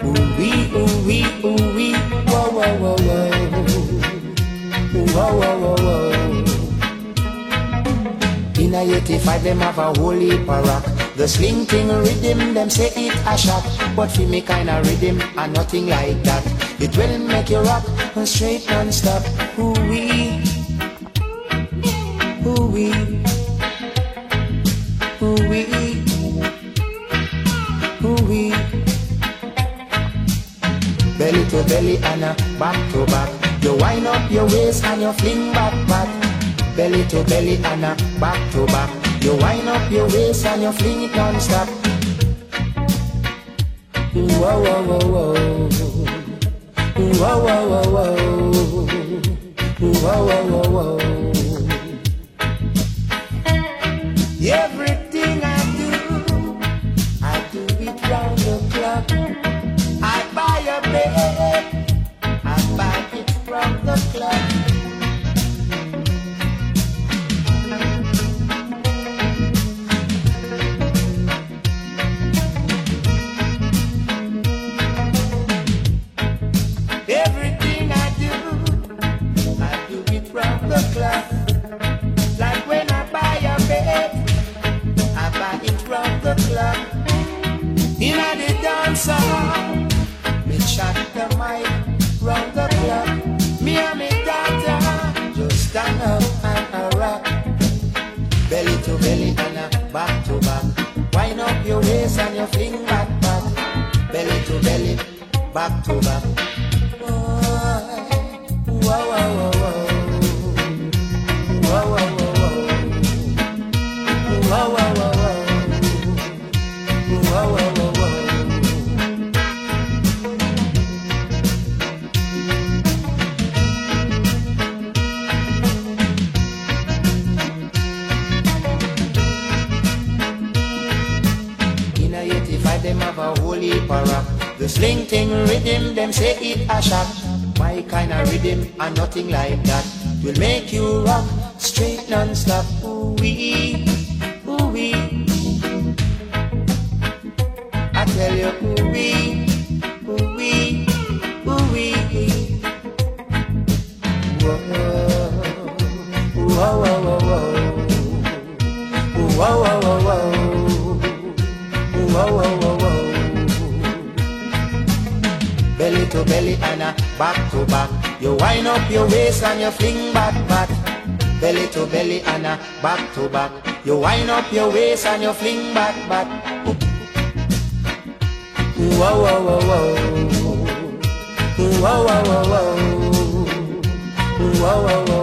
Ooh-wee, ooh-wee, ooh-wee, whoa, whoa, whoa, whoa. Whoa, whoa, whoa, whoa. In a 85 them have a whole heap of rock. The sling thing rhythm, them say it a shock. But for me kind of rhythm and nothing like that. It will make you rock straight non-stop. Ooh-wee, ooh-wee, ooh-wee, ooh-wee. Belly to belly and a back to back. You wind up your waist and you fling back, back. Belly to belly and a back to back. You wind up your waist and you fling it non-stop. Whoa, whoa, whoa, whoa. Whoa, whoa, whoa, whoa. Whoa, whoa, whoa, whoa. Everything I do it round the clock. I buy a bed, I buy it from the club. Everything I do it from the club. Like when I buy a bed, I buy it from the club. In a the dance hall, me shot the mic from the club. Me and me daughter just stand up and a rock. Belly to belly and a back to back. Wind up your waist and your fling back, back. Belly to belly, back to back. Whoa, whoa, whoa, whoa. Whoa, whoa, whoa, whoa. Whoa, whoa, whoa, whoa. Whoa, whoa, whoa, whoa. In a 85 them have a whole heap of rock. The sling thing rhythm, them say it a shock. My kind of rhythm and nothing like that will make you rock straight non-stop. Ooh-wee, ooh-wee. I tell you, ooh-wee, ooh-wee, ooh-wee. Whoa, whoa, whoa, whoa, whoa. Whoa, whoa, whoa, whoa. Whoa, whoa, whoa, whoa. Belly to belly and a back to back. You wind up your waist and you fling back, back. Belly to belly and a back to back. You wind up your waist and you fling back, back. Whoa, whoa, whoa, whoa. Whoa, whoa, whoa, whoa. Whoa, whoa, whoa.